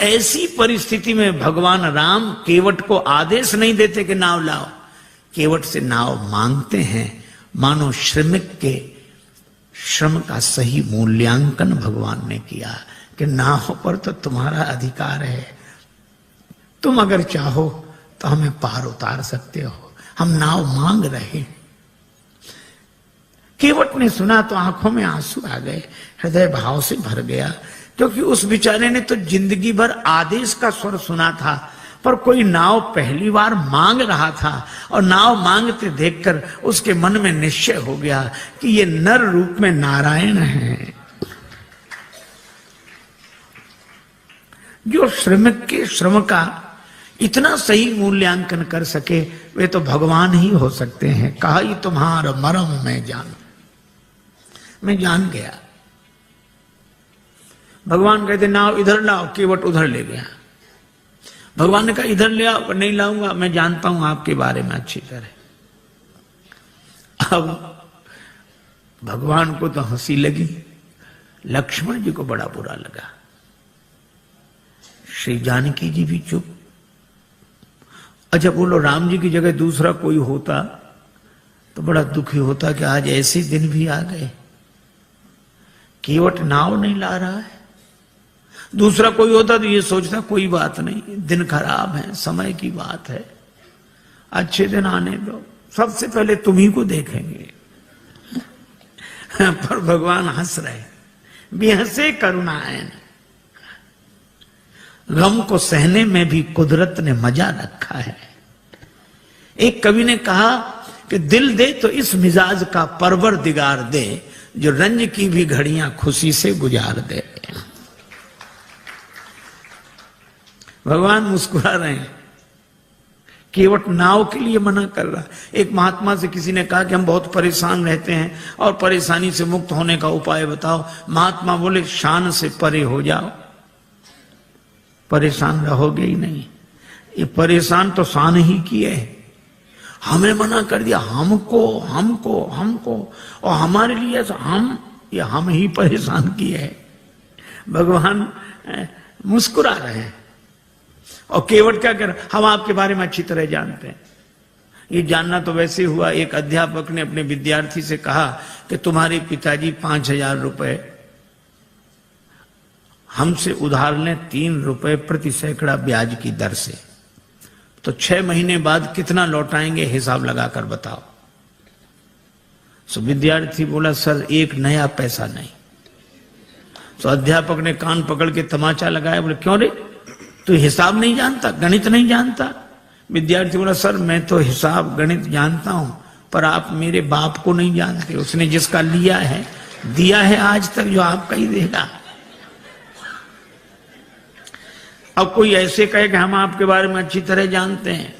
ऐसी परिस्थिति में भगवान राम केवट को आदेश नहीं देते कि नाव लाओ, केवट से नाव मांगते हैं, मानो श्रमिक के श्रम का सही मूल्यांकन भगवान ने किया कि नाव पर तो तुम्हारा अधिकार है, तुम अगर चाहो तो हमें पार उतार सकते हो, हम नाव मांग रहे हैं। केवट ने सुना तो आंखों में आंसू आ गए, हृदय भाव से भर गया, क्योंकि उस बेचारे ने तो जिंदगी भर आदेश का स्वर सुना था, पर कोई नाव पहली बार मांग रहा था और नाव मांगते देखकर उसके मन में निश्चय हो गया कि ये नर रूप में नारायण है। जो श्रमिक के श्रम का इतना सही मूल्यांकन कर सके वे तो भगवान ही हो सकते हैं। कहा ही तुम्हारा मरम मैं जान गया। भगवान कहते नाव इधर लाओ, केवट उधर ले गया। भगवान ने कहा इधर ले आओ, नहीं लाऊंगा, मैं जानता हूं आपके बारे में अच्छी तरह। अब भगवान को तो हंसी लगी, लक्ष्मण जी को बड़ा बुरा लगा। श्री जानकी जी भी चुप। अच्छा बोलो, राम जी की जगह दूसरा कोई होता तो बड़ा दुखी होता कि आज ऐसे दिन भी आ गए, केवट नाव नहीं ला रहा है। दूसरा कोई होता तो ये सोचता कोई बात नहीं, दिन खराब है, समय की बात है, अच्छे दिन आने दो, सबसे पहले तुम्ही को देखेंगे। पर भगवान हंस रहे, बेहसे करुणायन। गम को सहने में भी कुदरत ने मजा रखा है। एक कवि ने कहा कि दिल दे तो इस मिजाज का परवरदिगार दे, जो रंज की भी घड़ियां खुशी से गुजार दे। भगवान मुस्कुरा रहे हैं, केवट नाव के लिए मना कर रहा। एक महात्मा से किसी ने कहा कि हम बहुत परेशान रहते हैं और परेशानी से मुक्त होने का उपाय बताओ। महात्मा बोले शान से परे हो जाओ, परेशान रहोगे ही नहीं। ये परेशान तो शान ही किए, हमें मना कर दिया, हमको हमको हमको, और हमारे लिए हम ही परेशान किए हैं। भगवान मुस्कुरा रहे हैं। और केवट क्या कर, हम आपके बारे में अच्छी तरह जानते हैं। ये जानना तो वैसे हुआ, एक अध्यापक ने अपने विद्यार्थी से कहा कि तुम्हारे पिताजी 5,000 रुपए हमसे उधार लें 3 रुपए प्रति सैकड़ा ब्याज की दर से, तो 6 महीने बाद कितना लौटाएंगे, हिसाब लगाकर बताओ। सो विद्यार्थी बोला सर 1 नया पैसा नहीं। तो अध्यापक ने कान पकड़ के तमाचा लगाया, बोले क्यों रे, तू हिसाब नहीं जानता, गणित नहीं जानता? विद्यार्थी बोला सर मैं तो हिसाब गणित जानता हूं, पर आप मेरे बाप को नहीं जानते, उसने जिसका लिया है दिया है आज तक, जो आपका ही देगा। अब कोई ऐसे कहे कि हम आपके बारे में अच्छी तरह जानते हैं,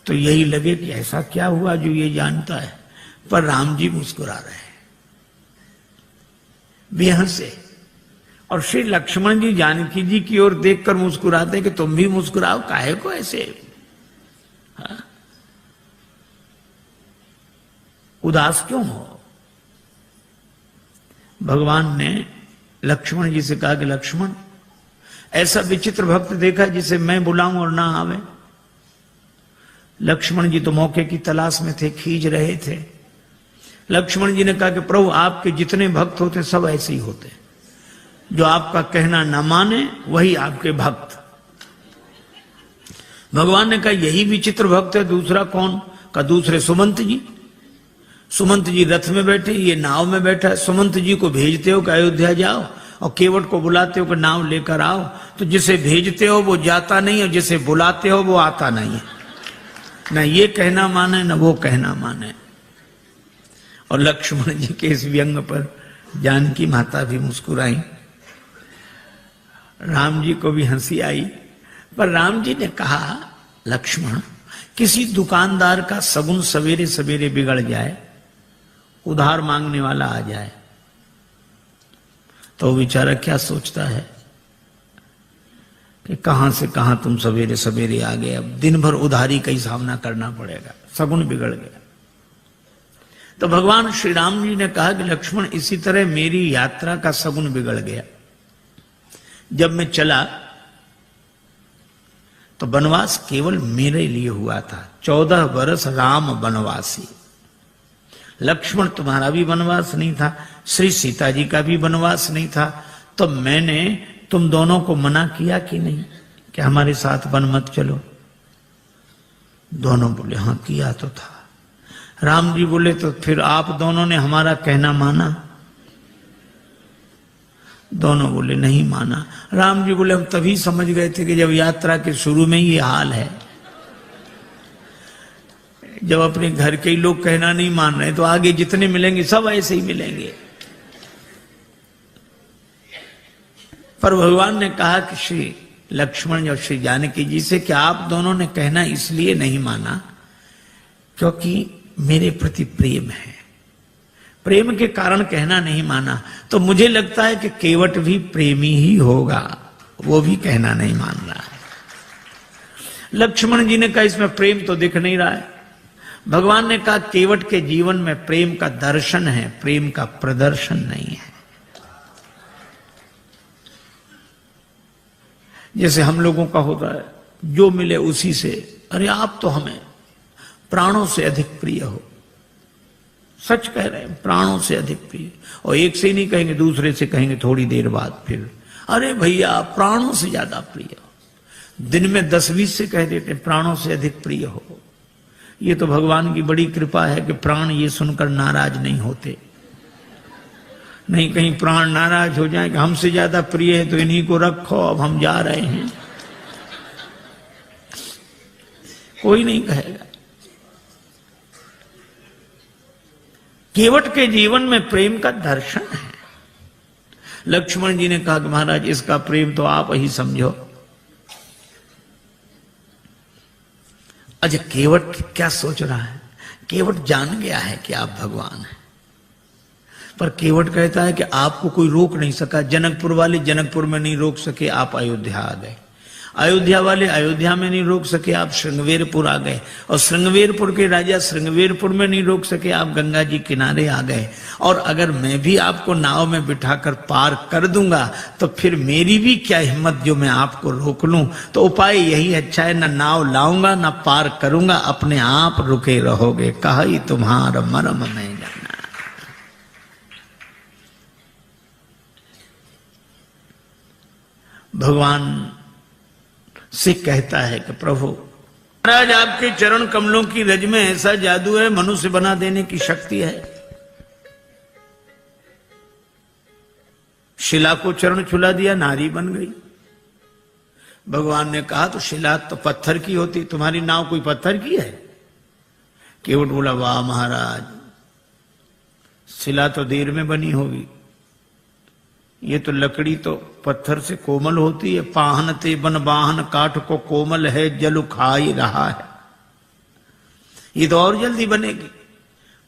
तो यही लगे कि ऐसा क्या हुआ जो ये जानता है। पर राम जी मुस्कुरा रहे हैं बेहसे, और श्री लक्ष्मण जी जानकी जी की ओर देखकर मुस्कुराते कि तुम भी मुस्कुराओ, काहे को ऐसे उदास क्यों हो। भगवान ने लक्ष्मण जी से कहा कि लक्ष्मण, ऐसा विचित्र भक्त देखा जिसे मैं बुलाऊं और ना आवे। लक्ष्मण जी तो मौके की तलाश में थे, खींच रहे थे। लक्ष्मण जी ने कहा कि प्रभु आपके जितने भक्त होते सब ऐसे ही होते, जो आपका कहना न माने वही आपके भक्त। भगवान ने कहा यही विचित्र भक्त है, दूसरा कौन? का दूसरे सुमंत जी। सुमंत जी रथ में बैठे, ये नाव में बैठा है। सुमंत जी को भेजते हो कि अयोध्या जाओ, और केवट को बुलाते हो कि नाव लेकर आओ। तो जिसे भेजते हो वो जाता नहीं, और जिसे बुलाते हो वो आता नहीं है। न ये कहना माने न वो कहना माने। और लक्ष्मण जी के इस व्यंग पर जानकी माता भी मुस्कुराई, राम जी को भी हंसी आई। पर राम जी ने कहा लक्ष्मण, किसी दुकानदार का सगुन सवेरे सवेरे बिगड़ जाए, उधार मांगने वाला आ जाए, तो बेचारा क्या सोचता है कि कहां से कहां तुम सवेरे सवेरे आ गए, अब दिन भर उधारी का ही सामना करना पड़ेगा, सगुन बिगड़ गया। तो भगवान श्री राम जी ने कहा कि लक्ष्मण, इसी तरह मेरी यात्रा का सगुन बिगड़ गया। जब मैं चला तो वनवास केवल मेरे लिए हुआ था। 14 वर्ष राम वनवासी। लक्ष्मण तुम्हारा भी वनवास नहीं था, श्री सीता जी का भी वनवास नहीं था, तो मैंने तुम दोनों को मना किया कि नहीं कि हमारे साथ वन मत चलो? दोनों बोले हाँ किया तो था। राम जी बोले तो फिर आप दोनों ने हमारा कहना माना? दोनों बोले नहीं माना। राम जी बोले हम तभी समझ गए थे कि जब यात्रा के शुरू में ये हाल है, जब अपने घर के ही लोग कहना नहीं मान रहे तो आगे जितने मिलेंगे सब ऐसे ही मिलेंगे। पर भगवान ने कहा कि श्री लक्ष्मण और श्री जानकी जी से कि आप दोनों ने कहना इसलिए नहीं माना क्योंकि मेरे प्रति प्रेम है, प्रेम के कारण कहना नहीं माना। तो मुझे लगता है कि केवट भी प्रेमी ही होगा, वो भी कहना नहीं मान रहा है। लक्ष्मण जी ने कहा इसमें प्रेम तो दिख नहीं रहा है। भगवान ने कहा केवट के जीवन में प्रेम का दर्शन है, प्रेम का प्रदर्शन नहीं है। जैसे हम लोगों का होता है, जो मिले उसी से, अरे आप तो हमें प्राणों से अधिक प्रिय हो। सच कह रहे हैं, प्राणों से अधिक प्रिय। और एक से ही नहीं कहेंगे, दूसरे से कहेंगे थोड़ी देर बाद फिर, अरे भैया प्राणों से ज्यादा प्रिय हो। दिन में 10-20 से कह देते प्राणों से अधिक प्रिय हो। ये तो भगवान की बड़ी कृपा है कि प्राण ये सुनकर नाराज नहीं होते। नहीं कहीं प्राण नाराज हो जाए कि हमसे ज्यादा प्रिय है तो इन्हीं को रखो, अब हम जा रहे हैं। कोई नहीं कहेगा। केवट के जीवन में प्रेम का दर्शन है। लक्ष्मण जी ने कहा कि महाराज इसका प्रेम तो आप ही समझो। अच्छा केवट क्या सोच रहा है? केवट जान गया है कि आप भगवान हैं, पर केवट कहता है कि आपको कोई रोक नहीं सका। जनकपुर वाले जनकपुर में नहीं रोक सके, आप अयोध्या आ गए। अयोध्या वाले अयोध्या में नहीं रोक सके, आप श्रृंगवेरपुर आ गए। और श्रृंगवेरपुर के राजा श्रृंगवेरपुर में नहीं रोक सके, आप गंगा जी किनारे आ गए। और अगर मैं भी आपको नाव में बिठाकर पार कर दूंगा तो फिर मेरी भी क्या हिम्मत जो मैं आपको रोक लूं। तो उपाय यही अच्छा है, ना नाव लाऊंगा ना पार करूंगा, अपने आप रुके रहोगे। कहा ही तुम्हारा मरम में जाना। भगवान से कहता है कि प्रभु महाराज आपके चरण कमलों की रज में ऐसा जादू है, मनुष्य बना देने की शक्ति है। शिला को चरण छुला दिया, नारी बन गई। भगवान ने कहा तो शिला तो पत्थर की होती, तुम्हारी नाव कोई पत्थर की है? केवट बोला वाह महाराज, शिला तो देर में बनी होगी, ये तो लकड़ी तो पत्थर से कोमल होती है। पाहन ते बन बाहन काठ को कोमल है, जल खाई रहा है। ये तो और जल्दी बनेगी,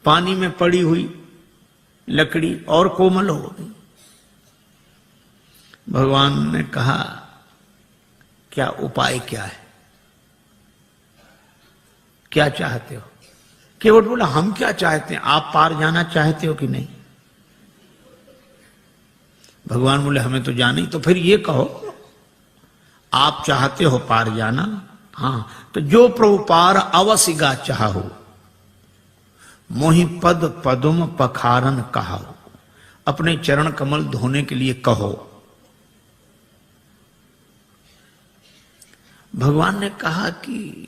पानी में पड़ी हुई लकड़ी और कोमल होगी। भगवान ने कहा क्या उपाय क्या है, क्या चाहते हो? केवट बोला हम क्या चाहते हैं, आप पार जाना चाहते हो कि नहीं? भगवान बोले हमें तो जाना ही। तो फिर ये कहो आप चाहते हो पार जाना? हाँ तो जो प्रभु पार अवसिगा चाहो, मोहि पद पदुम पखारन कहो। अपने चरण कमल धोने के लिए कहो। भगवान ने कहा कि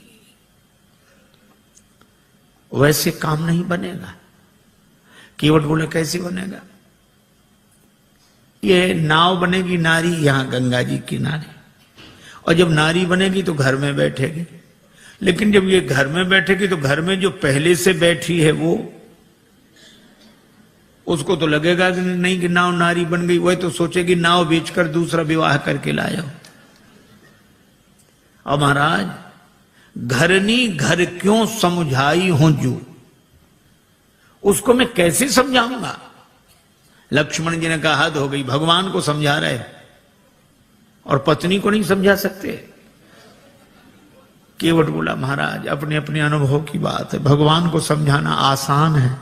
वैसे काम नहीं बनेगा। केवट बोले कैसे बनेगा? ये नाव बनेगी नारी यहां गंगा जी किनारे, और जब नारी बनेगी तो घर में बैठेगी। लेकिन जब ये घर में बैठेगी तो घर में जो पहले से बैठी है वो, उसको तो लगेगा कि नहीं कि नाव नारी बन गई, वह तो सोचेगी नाव बेचकर दूसरा विवाह करके लाया। और महाराज घरनी घर क्यों समझाई हूं जू, उसको मैं कैसे समझाऊंगा? लक्ष्मण जी ने कहा हद हो गई, भगवान को समझा रहे और पत्नी को नहीं समझा सकते। केवट बोला महाराज अपने अपने अनुभव की बात है, भगवान को समझाना आसान है,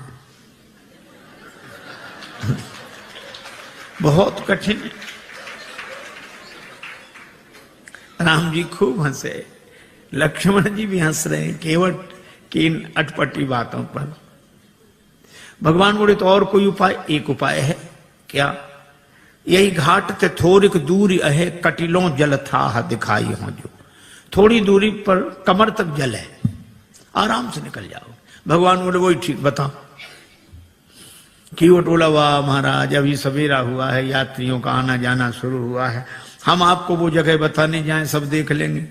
बहुत कठिन है। राम जी खूब हंसे, लक्ष्मण जी भी हंस रहे हैं केवट की इन अटपटी बातों पर। भगवान बोले तो और कोई उपाय? एक उपाय है। क्या? यही घाट ते थोड़िक दूरी अहे, कटिलों जल था दिखाई हो जो। थोड़ी दूरी पर कमर तक जल है, आराम से निकल जाओ। भगवान बोले वही ठीक, बताओ। केवट बोला वाह महाराज, अभी सवेरा हुआ है, यात्रियों का आना जाना शुरू हुआ है, हम आपको वो जगह बताने जाएं सब देख लेंगे,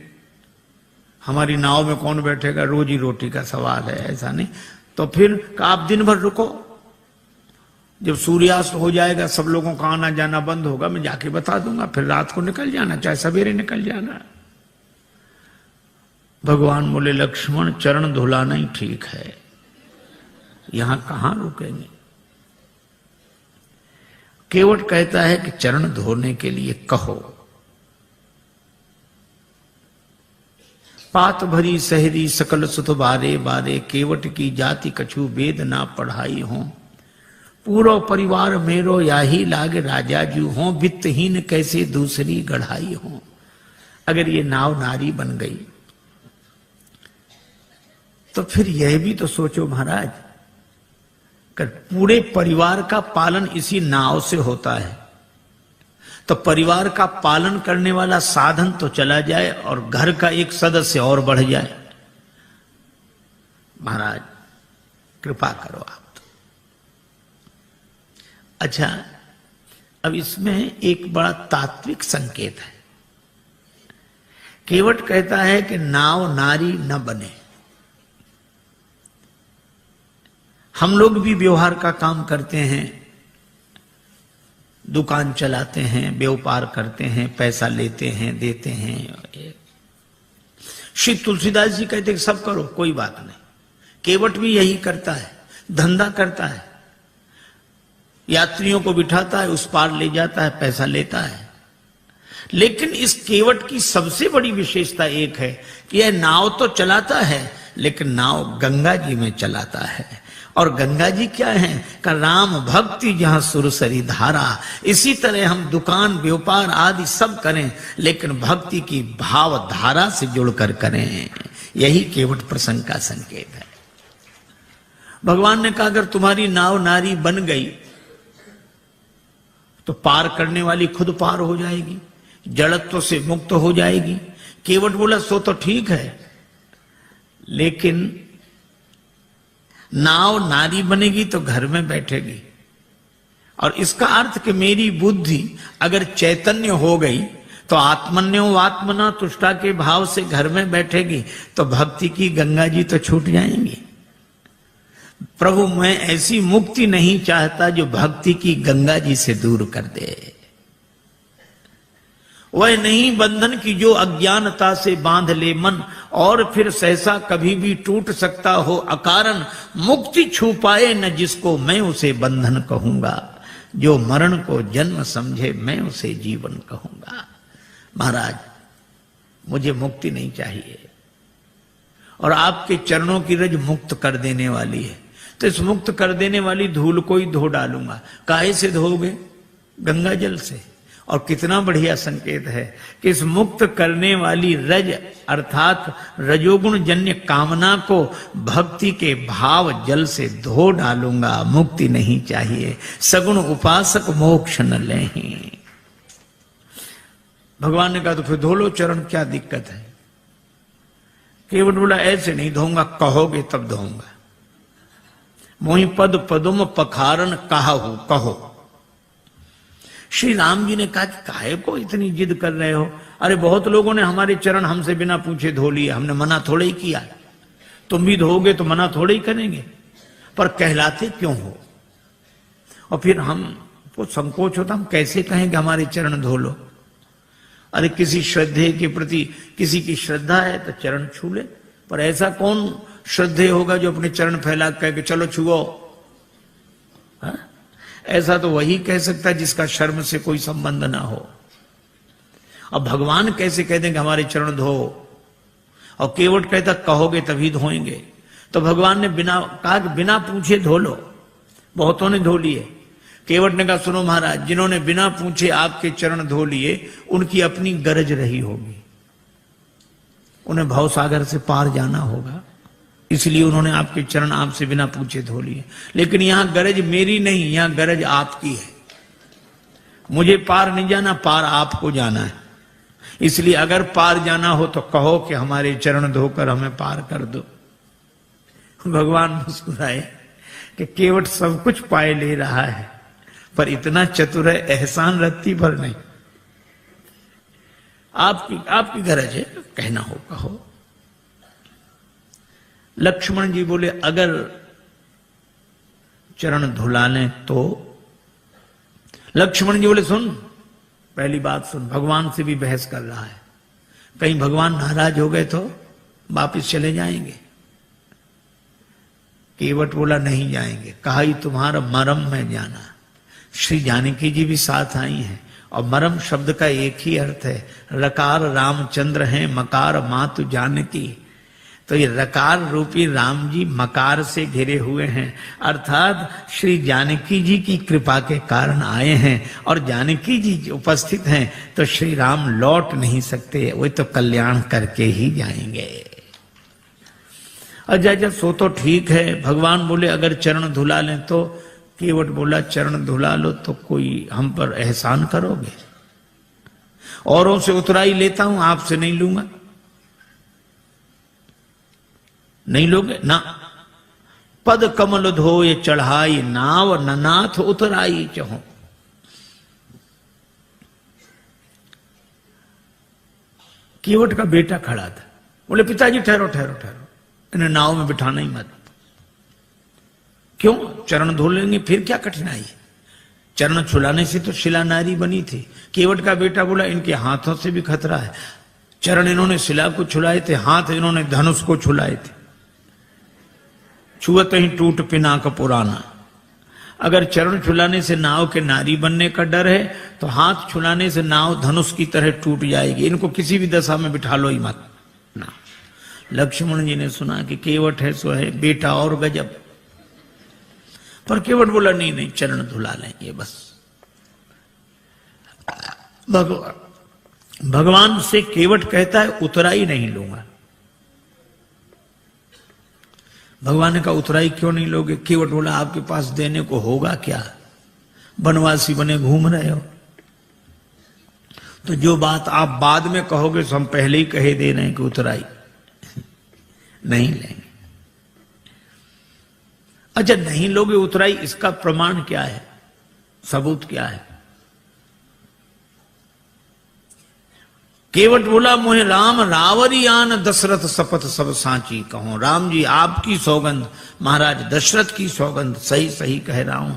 हमारी नाव में कौन बैठेगा, रोजी रोटी का सवाल है, ऐसा नहीं। तो फिर आप दिन भर रुको, जब सूर्यास्त हो जाएगा सब लोगों का आना जाना बंद होगा, मैं जाके बता दूंगा, फिर रात को निकल जाना, चाहे सवेरे निकल जाना। भगवान बोले लक्ष्मण चरण धुलाना ही ठीक है, यहां कहां रुकेंगे। केवट कहता है कि चरण धोने के लिए कहो। पात भरी सहरी सकल सुत बारे बारे, केवट की जाति कछु वेद ना पढ़ाई हो। पूरा परिवार मेरो याही लाग राजा जू हो, वित्तहीन कैसे दूसरी गढ़ाई हो। अगर ये नाव नारी बन गई तो फिर यह भी तो सोचो महाराज, कर पूरे परिवार का पालन इसी नाव से होता है, तो परिवार का पालन करने वाला साधन तो चला जाए और घर का एक सदस्य और बढ़ जाए। महाराज कृपा करो आप तो। अच्छा, अब इसमें एक बड़ा तात्विक संकेत है। केवट कहता है कि नाव नारी न बने। हम लोग भी व्यवहार का काम करते हैं, दुकान चलाते हैं, व्यापार करते हैं, पैसा लेते हैं, देते हैं। श्री तुलसीदास जी कहते हैं सब करो, कोई बात नहीं। केवट भी यही करता है, धंधा करता है, यात्रियों को बिठाता है, उस पार ले जाता है, पैसा लेता है। लेकिन इस केवट की सबसे बड़ी विशेषता एक है कि यह नाव तो चलाता है, लेकिन नाव गंगा जी में चलाता है। और गंगा जी क्या है? का राम भक्ति जहां सुरसरी धारा। इसी तरह हम दुकान व्यापार आदि सब करें, लेकिन भक्ति की भाव धारा से जुड़कर करें। यही केवट प्रसंग का संकेत है। भगवान ने कहा अगर तुम्हारी नाव नारी बन गई तो पार करने वाली खुद पार हो जाएगी, जड़त्व से मुक्त हो जाएगी। केवट बोला सो तो ठीक है, लेकिन नाव नारी बनेगी तो घर में बैठेगी। और इसका अर्थ कि मेरी बुद्धि अगर चैतन्य हो गई तो आत्मन्यो आत्मना तुष्टा के भाव से घर में बैठेगी, तो भक्ति की गंगा जी तो छूट जाएंगी। प्रभु मैं ऐसी मुक्ति नहीं चाहता जो भक्ति की गंगा जी से दूर कर दे। वह नहीं बंधन की जो अज्ञानता से बांध ले मन, और फिर सहसा कभी भी टूट सकता हो अकारण। मुक्ति छू पाए न जिसको मैं उसे बंधन कहूंगा, जो मरण को जन्म समझे मैं उसे जीवन कहूंगा। महाराज मुझे मुक्ति नहीं चाहिए, और आपके चरणों की रज मुक्त कर देने वाली है, तो इस मुक्त कर देने वाली धूल को ही धो डालूंगा। काहे से धोगे? गंगा जल से। और कितना बढ़िया संकेत है कि इस मुक्त करने वाली रज अर्थात रजोगुण जन्य कामना को भक्ति के भाव जल से धो डालूंगा। मुक्ति नहीं चाहिए, सगुण उपासक मोक्ष न लें। भगवान ने कहा तो फिर धो लो चरण, क्या दिक्कत है? केवट बोला ऐसे नहीं धोऊंगा, कहोगे तब धोऊंगा। मोहि पद पदुम पखारन कहाहू, कहो। श्री राम जी ने कहा कि काहे को इतनी जिद कर रहे हो? अरे बहुत लोगों ने हमारे चरण हमसे बिना पूछे धो लिए, हमने मना थोड़े ही किया। तुम भी धोगे तो मना थोड़े ही करेंगे, पर कहलाते क्यों हो? और फिर हमको संकोच होता, हम कैसे कहेंगे हमारे चरण धो लो? अरे किसी श्रद्धे के प्रति किसी की श्रद्धा है तो चरण छू ले, पर ऐसा कौन श्रद्धेय होगा जो अपने चरण फैला कह के चलो छुओ? ऐसा तो वही कह सकता है जिसका शर्म से कोई संबंध ना हो। अब भगवान कैसे कह देंगे हमारे चरण धो? और केवट कहता कहोगे तभी धोएंगे। तो भगवान ने बिना कहा कि बिना पूछे धो लो। बहुतों ने धो लिए। केवट ने कहा सुनो महाराज, जिन्होंने बिना पूछे आपके चरण धो लिए उनकी अपनी गरज रही होगी, उन्हें भवसागर से पार जाना होगा, इसलिए उन्होंने आपके चरण आपसे बिना पूछे धो लिए। लेकिन यहां गरज मेरी नहीं, यहां गरज आपकी है। मुझे पार नहीं जाना, पार आपको जाना है। इसलिए अगर पार जाना हो तो कहो कि हमारे चरण धोकर हमें पार कर दो। भगवान मुस्कुराए कि केवट सब कुछ पाए ले रहा है, पर इतना चतुर है एहसान रत्ती भर नहीं। आपकी गरज है, कहना हो कहो। लक्ष्मण जी बोले अगर चरण धुला लें तो? लक्ष्मण जी बोले सुन, पहली बात सुन, भगवान से भी बहस कर रहा है, कहीं भगवान नाराज हो गए तो वापिस चले जाएंगे। केवट बोला नहीं जाएंगे। कहा ही तुम्हारा मरम में जाना। श्री जानकी जी भी साथ आई हैं, और मरम शब्द का एक ही अर्थ है, रकार रामचंद्र हैं, मकार मातु जानकी। तो ये रकार रूपी राम जी मकार से घिरे हुए हैं, अर्थात श्री जानकी जी की कृपा के कारण आए हैं, और जानकी जी उपस्थित हैं तो श्री राम लौट नहीं सकते, वो तो कल्याण करके ही जाएंगे। अच्छा सो तो ठीक है। भगवान बोले अगर चरण धुला लें तो? केवट बोला चरण धुला लो तो कोई हम पर एहसान करोगे? औरों से उतराई लेता हूं, आपसे नहीं लूंगा। नहीं लोगे ना? पद कमल धोए चढ़ाई नाव, ननाथ उतराई चहो। केवट का बेटा खड़ा था, बोले पिताजी ठहरो ठहरो ठहरो, इन्हें नाव में बिठाना ही मत। क्यों? चरण धो लेंगे फिर क्या कठिनाई है? चरण छुलाने से तो शिला नारी बनी थी। केवट का बेटा बोला इनके हाथों से भी खतरा है। चरण इन्होंने शिला को छुलाए थे, हाथ इन्होंने धनुष को छुलाए थे। छुअत ही टूट पिनाक पुराना। अगर चरण छुलाने से नाव के नारी बनने का डर है तो हाथ छुलाने से नाव धनुष की तरह टूट जाएगी। इनको किसी भी दशा में बिठा लो ही मत ना। लक्ष्मण जी ने सुना कि केवट है सो है, बेटा और गजब। पर केवट बोला नहीं नहीं, चरण धुला लेंगे बस। भगवान से केवट कहता है उतराई नहीं लूंगा। भगवान ने कहा उतराई क्यों नहीं लोगे? केवट बोला आपके पास देने को होगा क्या? बनवासी बने घूम रहे हो। तो जो बात आप बाद में कहोगे तो हम पहले ही कहे दे रहे हैं कि उतराई नहीं लेंगे। अच्छा नहीं लोगे उतराई, इसका प्रमाण क्या है? सबूत क्या है? केवट बोला मोहे राम रावरी आन दशरथ शपथ सब सांची कहो। राम जी आपकी सौगंध, महाराज दशरथ की सौगंध, सही सही कह रहा हूं।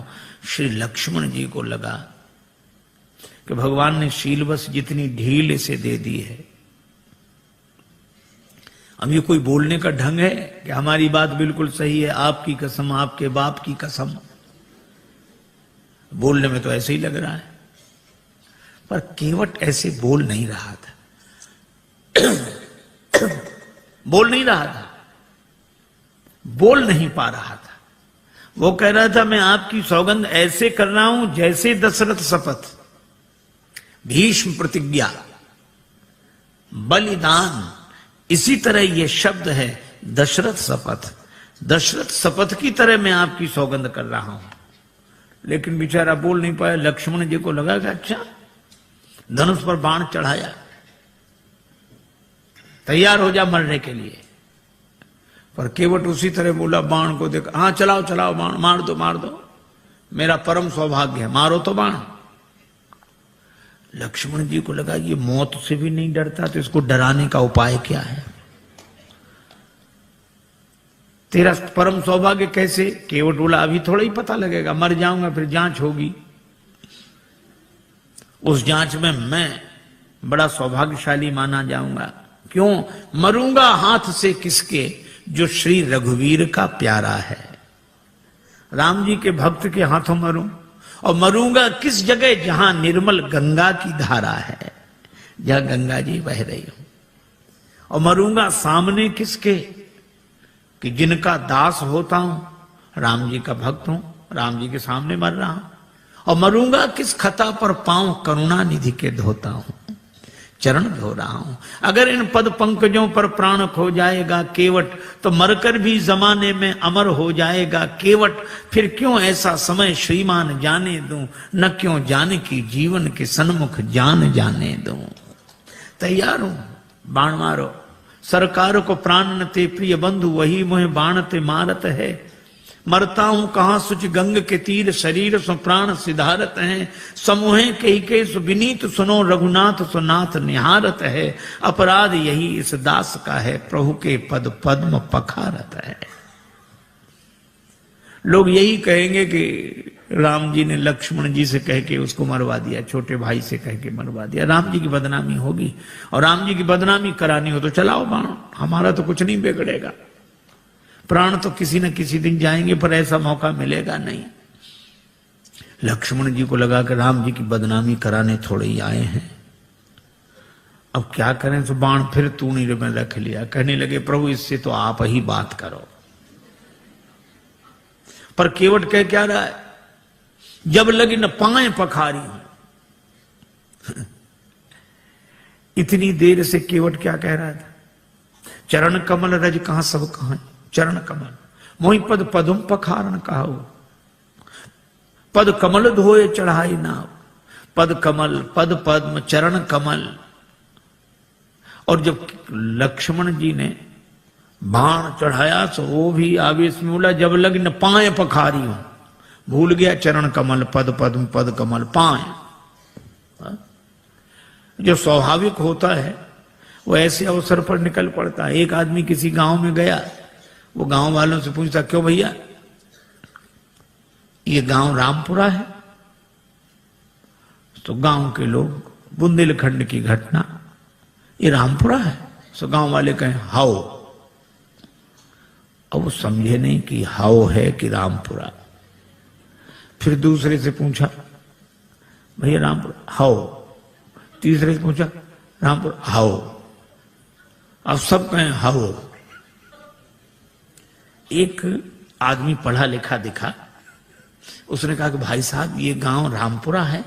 श्री लक्ष्मण जी को लगा कि भगवान ने शीलवश जितनी ढील इसे दे दी है, अब ये कोई बोलने का ढंग है कि हमारी बात बिल्कुल सही है, आपकी कसम, आपके बाप की कसम। बोलने में तो ऐसे ही लग रहा है, पर केवट ऐसे बोल नहीं रहा था। बोल नहीं रहा था, बोल नहीं पा रहा था। वो कह रहा था मैं आपकी सौगंध ऐसे कर रहा हूं जैसे दशरथ शपथ, भीष्म प्रतिज्ञा, बलिदान, इसी तरह ये शब्द है दशरथ शपथ। दशरथ शपथ की तरह मैं आपकी सौगंध कर रहा हूं। लेकिन बेचारा बोल नहीं पाया। लक्ष्मण जी को लगा कि अच्छा, धनुष पर बाण चढ़ाया, तैयार हो जा मरने के लिए। पर केवट उसी तरह बोला, बाण को देखा, हाँ चलाओ चलाओ बाण, मार दो मार दो, मेरा परम सौभाग्य है, मारो तो बाण। लक्ष्मण जी को लगा ये मौत से भी नहीं डरता, तो इसको डराने का उपाय क्या है? तेरा परम सौभाग्य कैसे? केवट बोला अभी थोड़ा ही पता लगेगा, मर जाऊंगा फिर जांच होगी, उस जांच में मैं बड़ा सौभाग्यशाली माना जाऊंगा। क्यों? मरूंगा हाथ से किसके? जो श्री रघुवीर का प्यारा है, राम जी के भक्त के हाथों मरूं। और मरूंगा किस जगह? जहां निर्मल गंगा की धारा है, जहां गंगा जी बह रही हो। और मरूंगा सामने किसके? कि जिनका दास होता हूं, राम जी का भक्त हूं, राम जी के सामने मर रहा हूं। और मरूंगा किस खता पर? पांव करुणा निधि के धोता हूं। चरण धो रहा हूं। अगर इन पद पंकजों पर प्राण खो जाएगा केवट, तो मरकर भी जमाने में अमर हो जाएगा केवट। फिर क्यों ऐसा समय श्रीमान जाने दूं, न क्यों जाने की जीवन के सन्मुख जान जाने दूं। तैयार हूं, बाण मारो। सरकार को प्राण न ते प्रिय बंधु, वही मोहे बाण ते मारत है। मरता हूं कहां सुच गंग के तीर, शरीर सो प्राण सिधारत है। समूहे कही सु विनीत सुनो, रघुनाथ सो नाथ निहारत है। अपराध यही इस दास का है, प्रभु के पद पद्म पखारत है। लोग यही कहेंगे कि राम जी ने लक्ष्मण जी से कह के उसको मरवा दिया, छोटे भाई से कह के मरवा दिया। राम जी की बदनामी होगी, और राम जी की बदनामी करानी हो तो चलाओ बाण, हमारा तो कुछ नहीं बिगड़ेगा। प्राण तो किसी न किसी दिन जाएंगे, पर ऐसा मौका मिलेगा नहीं। लक्ष्मण जी को लगा कि राम जी की बदनामी कराने थोड़े ही आए हैं, अब क्या करें। तो बाण फिर तूणी में रख लिया। कहने लगे प्रभु इससे तो आप ही बात करो। पर केवट कह क्या रहा है, जब लगी न पाए पखारी हूं। इतनी देर से केवट क्या कह रहा था, चरण कमल रज कहां सब कहां, चरण कमल मोहि पद पदुम पखारन कहाऊ। पद कमल धोए चढ़ाई नाव, पद कमल पद पद्म चरण कमल। और जब लक्ष्मण जी ने बाण चढ़ाया तो वो भी आवेश में बोला, जब लग न पाए पखारी हूं। भूल गया चरण कमल पद पद्म पद कमल पाए। जो स्वाभाविक होता है वो ऐसे अवसर पर निकल पड़ता है। एक आदमी किसी गांव में गया, वो गांव वालों से पूछता, क्यों भैया ये गांव रामपुरा है? तो गांव के लोग, बुंदेलखंड की घटना, ये रामपुरा है? तो गांव वाले कहें हाओ। अब वो समझे नहीं कि हाओ है कि रामपुरा। फिर दूसरे से पूछा, भैया रामपुरा? हाओ। तीसरे से पूछा, रामपुरा? हाओ। अब सब कहें हाओ। एक आदमी पढ़ा लिखा दिखा, उसने कहा कि भाई साहब ये गांव रामपुरा है?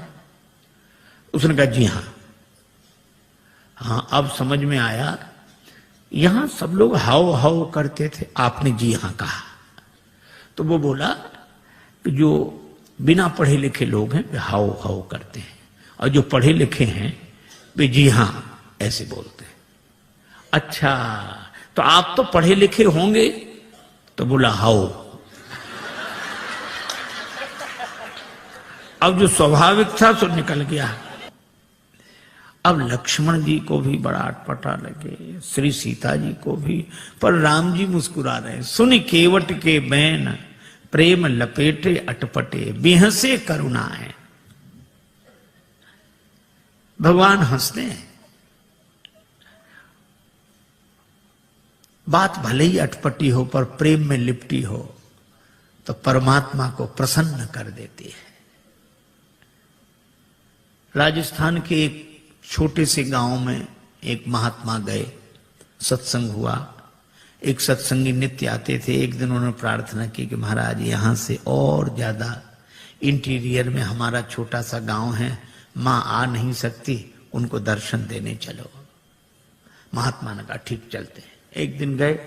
उसने कहा जी हां। हाँ, अब समझ में आया, यहां सब लोग हाओ हाओ करते थे, आपने जी हां कहा। तो वो बोला कि जो बिना पढ़े लिखे लोग हैं वे हाओ हाओ करते हैं, और जो पढ़े लिखे हैं वे जी हां ऐसे बोलते हैं। अच्छा, तो आप तो पढ़े लिखे होंगे? तो बोला हाओ। अब जो स्वाभाविक था सो निकल गया। अब लक्ष्मण जी को भी बड़ा अटपटा लगे, श्री सीता जी को भी, पर राम जी मुस्कुरा रहे। सुन केवट के बैन, प्रेम लपेटे अटपटे, बेहसे करुणाएं। भगवान हंसते हैं। बात भले ही अटपटी हो पर प्रेम में लिपटी हो तो परमात्मा को प्रसन्न कर देती है। राजस्थान के एक छोटे से गांव में एक महात्मा गए, सत्संग हुआ। एक सत्संगी नित्य आते थे। एक दिन उन्होंने प्रार्थना की कि महाराज यहां से और ज्यादा इंटीरियर में हमारा छोटा सा गांव है, मां आ नहीं सकती, उनको दर्शन देने चलो। महात्मा ने कहा ठीक चलते हैं। एक दिन गए,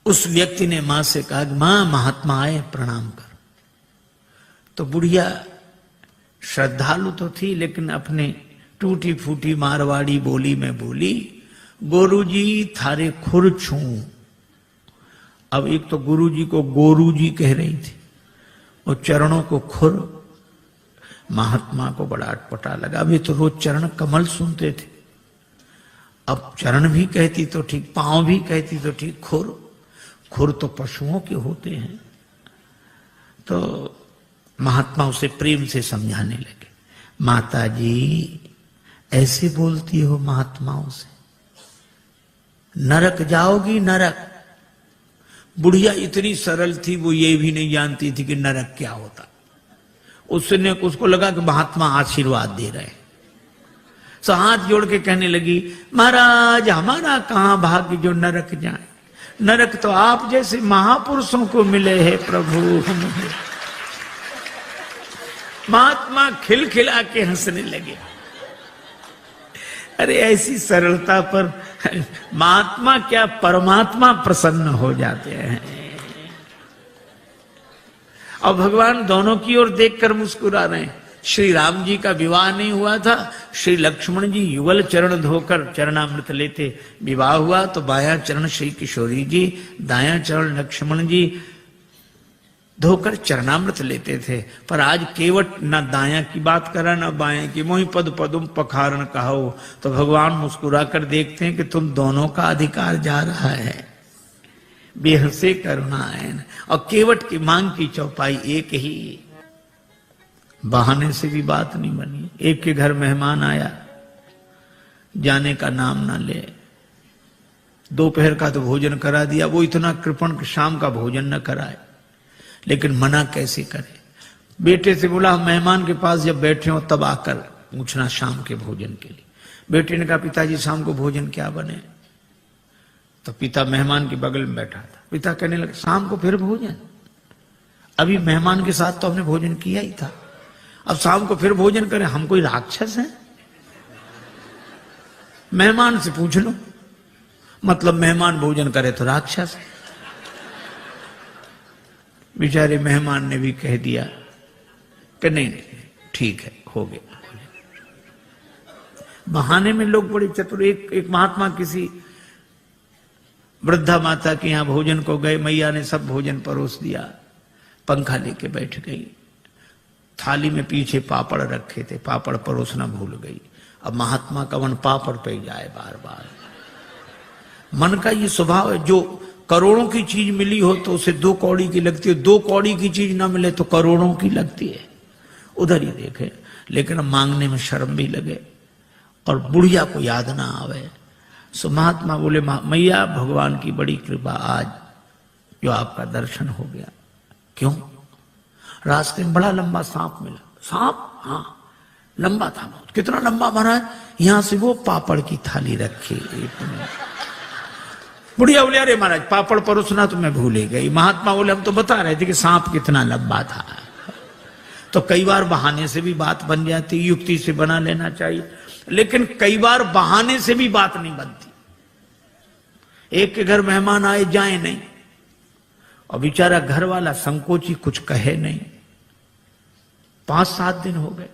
उस व्यक्ति ने मां से कहा कि मां महात्मा आए प्रणाम कर। तो बुढ़िया श्रद्धालु तो थी, लेकिन अपने टूटी फूटी मारवाड़ी बोली में बोली, गोरुजी थारे खुर छू। अब एक तो गुरुजी को गोरूजी कह रही थी और चरणों को खुर। महात्मा को बड़ा अटपटा लगा। अभी तो रोज चरण कमल सुनते थे, अब चरण भी कहती तो ठीक, पांव भी कहती तो ठीक, खुर खुर तो पशुओं के होते हैं। तो महात्मा उसे प्रेम से समझाने लगे, माता जी ऐसे बोलती हो महात्माओं से, नरक जाओगी नरक। बुढ़िया इतनी सरल थी, वो ये भी नहीं जानती थी कि नरक क्या होता। उसको लगा कि महात्मा आशीर्वाद दे रहे हैं, तो हाथ जोड़ के कहने लगी, महाराज हमारा कहां भाग्य जो नरक जाए, नरक तो आप जैसे महापुरुषों को मिले हैं प्रभु। महात्मा खिलखिला के हंसने लगे। अरे ऐसी सरलता पर महात्मा क्या परमात्मा प्रसन्न हो जाते हैं। और भगवान दोनों की ओर देखकर मुस्कुरा रहे हैं। श्री राम जी का विवाह नहीं हुआ था, श्री लक्ष्मण जी युगल चरण धोकर चरणामृत लेते। विवाह हुआ तो बायां चरण श्री किशोरी जी, दायां चरण लक्ष्मण जी धोकर चरणामृत लेते थे। पर आज केवट न दायां की बात करा न बायां की, मोहि पद पदुम पखारन कहो। तो भगवान मुस्कुरा कर देखते हैं कि तुम दोनों का अधिकार जा रहा है। बेहसे करुणायन। और केवट की मांग की चौपाई एक ही, बहाने से भी बात नहीं बनी। एक के घर मेहमान आया, जाने का नाम ना ले। दोपहर का तो भोजन करा दिया, वो इतना कृपण कि शाम का भोजन न कराए। लेकिन मना कैसे करे। बेटे से बोला मेहमान के पास जब बैठे हो तब आकर पूछना शाम के भोजन के लिए। बेटे ने कहा पिताजी शाम को भोजन क्या बने। तो पिता मेहमान के बगल में बैठा था। पिता कहने लगे शाम को फिर भोजन, अभी मेहमान के साथ तो हमने भोजन किया ही था, अब शाम को फिर भोजन करें, हम कोई राक्षस हैं? मेहमान से पूछ लो, मतलब मेहमान भोजन करे तो राक्षस। बेचारे मेहमान ने भी कह दिया कि नहीं ठीक है, हो गया। बहाने में लोग बड़े चतुर। एक महात्मा किसी वृद्धा माता के यहां भोजन को गए, मैया ने सब भोजन परोस दिया, पंखा लेके बैठ गई। थाली में पीछे पापड़ रखे थे, पापड़ परोसना भूल गई। अब महात्मा का मन पापड़ पे जाए बार बार। मन का ये स्वभाव है, जो करोड़ों की चीज मिली हो तो उसे 2 कौड़ी की लगती है, 2 कौड़ी की चीज ना मिले तो करोड़ों की लगती है। उधर ही देखे, लेकिन मांगने में शर्म भी लगे और बुढ़िया को याद ना आवे। सो महात्मा बोले मैया भगवान की बड़ी कृपा, आज जो आपका दर्शन हो गया। क्यों? रास्ते में बड़ा लंबा सांप मिला। सांप? हाँ लंबा था बहुत। कितना लंबा महाराज? यहां से वो पापड़ की थाली रखी। बुढ़िया बोले अरे महाराज पापड़ परोसना तो मैं भूल ही गई। महात्मा बोले हम तो बता रहे थे कि सांप कितना लंबा था। तो कई बार बहाने से भी बात बन जाती, युक्ति से बना लेना चाहिए, लेकिन कई बार बहाने से भी बात नहीं बनती। एक के घर मेहमान आए जाए नहीं, और बेचारा घर वाला संकोची कुछ कहे नहीं। 5-7 दिन हो गए।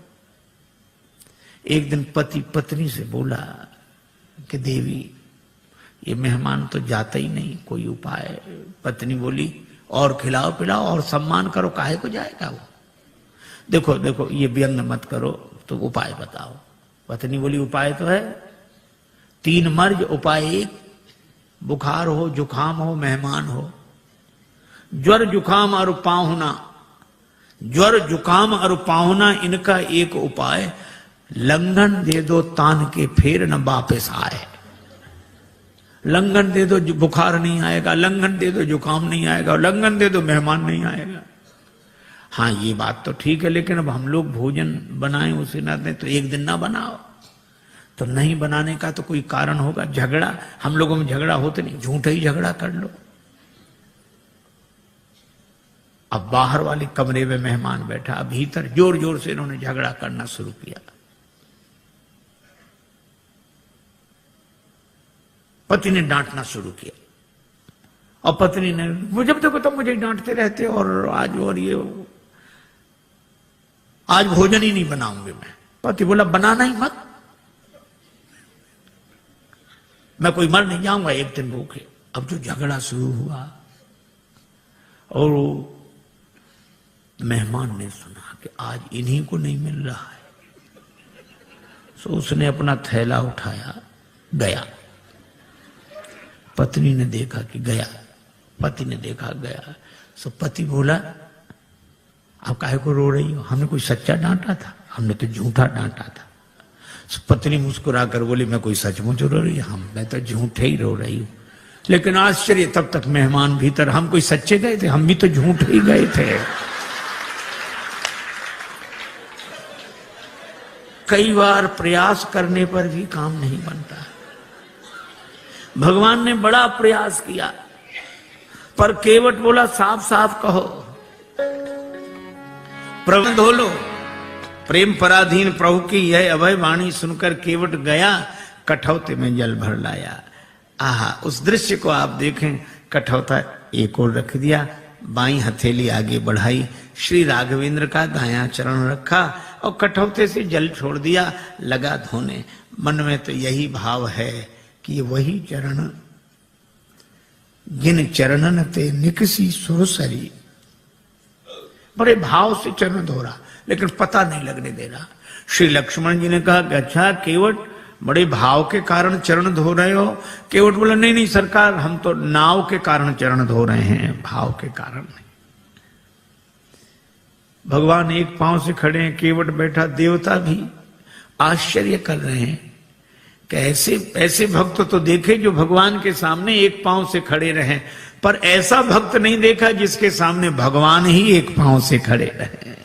एक दिन पति पत्नी से बोला कि देवी ये मेहमान तो जाता ही नहीं, कोई उपाय। पत्नी बोली और खिलाओ पिलाओ और सम्मान करो, काहे को जाएगा वो। देखो देखो ये व्यंग मत करो, तो उपाय बताओ। पत्नी बोली उपाय तो है 3 मर्ज, उपाय 1। बुखार हो, जुखाम हो, मेहमान हो। ज्वर जुखाम और पाहुना, ज्वर जुखाम और पाहुना, इनका एक उपाय, लंघन दे दो तान के फिर न वापस आए। लंघन दे दो बुखार नहीं आएगा, लंघन दे दो जुकाम नहीं आएगा, और लंघन दे दो मेहमान नहीं आएगा। हाँ ये बात तो ठीक है, लेकिन अब हम लोग भोजन बनाएं उसे ना दें तो एक दिन ना बनाओ। तो नहीं बनाने का तो कोई कारण होगा। झगड़ा, हम लोगों में झगड़ा होते नहीं, झूठा ही झगड़ा कर लो। अब बाहर वाले कमरे में मेहमान बैठा, अब भीतर जोर जोर से इन्होंने झगड़ा करना शुरू किया। पति ने डांटना शुरू किया, और पत्नी ने मुझे देखो तुम मुझे डांटते रहते, और आज और ये आज भोजन ही नहीं बनाऊंगी मैं। पति बोला बनाना ही मत, मैं कोई मर नहीं जाऊंगा एक दिन भूखे। अब जो झगड़ा शुरू हुआ, और मेहमान ने सुना कि आज इन्हीं को नहीं मिल रहा है, तो उसने अपना थैला उठाया गया। पत्नी ने देखा कि गया, पति ने देखा गया। सो पति बोला आप काहे को रो रही हो, हमने कोई सच्चा डांटा था, हमने तो झूठा डांटा था। सो पत्नी मुस्कुरा कर बोली मैं कोई सचमुच रो रही हूं, मैं तो झूठे ही रो रही हूं। लेकिन आश्चर्य, तब तक मेहमान भीतर, हम कोई सच्चे गए थे, हम भी तो झूठे ही गए थे। कई बार प्रयास करने पर भी काम नहीं बनता। भगवान ने बड़ा प्रयास किया, पर केवट बोला साफ साफ कहो, प्रबंध हो लो। प्रेम पराधीन प्रभु की यह अभय वाणी सुनकर केवट गया, कठौते में जल भर लाया। आहा, उस दृश्य को आप देखें। कठौता एक ओर रख दिया, बाईं हथेली आगे बढ़ाई, श्री राघवेंद्र का दायां चरण रखा और कठौते से जल छोड़ दिया, लगा धोने। मन में तो यही भाव है कि वही चरण जिन चरणन ते निकसी सुरसरी। बड़े भाव से चरण धो रहा, लेकिन पता नहीं लगने दे रहा। श्री लक्ष्मण जी ने कहा कि अच्छा केवट, बड़े भाव के कारण चरण धो रहे हो? केवट बोला नहीं नहीं सरकार, हम तो नाव के कारण चरण धो रहे हैं, भाव के कारण नहीं। भगवान एक पांव से खड़े हैं, केवट बैठा, देवता भी आश्चर्य कर रहे हैं कि ऐसे भक्त तो देखे जो भगवान के सामने एक पांव से खड़े रहे, पर ऐसा भक्त नहीं देखा जिसके सामने भगवान ही एक पांव से खड़े रहे।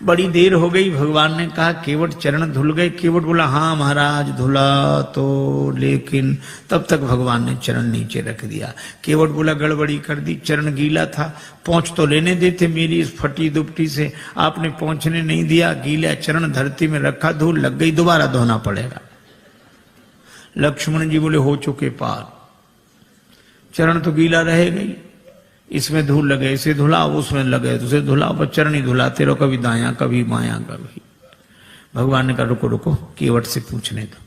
बड़ी देर हो गई, भगवान ने कहा केवट चरण धुल गए? केवट बोला हाँ महाराज धुला तो, लेकिन तब तक भगवान ने चरण नीचे रख दिया। केवट बोला गड़बड़ी कर दी, चरण गीला था, पहुंच तो लेने देते मेरी इस फटी दुपटी से, आपने पहुंचने नहीं दिया, गीला चरण धरती में रखा, धूल लग गई, दोबारा धोना पड़ेगा। लक्ष्मण जी बोले हो चुके पार, चरण तो गीला रहेगा ही, इसमें धूल लगे इसे धुलाओ, उसमें लगे तो उसे धुलाओ, पर चरण ही धुलाते रहो, कभी दायां कभी बायां कभी। भगवान ने कहा रुको रुको, केवट से पूछने दो।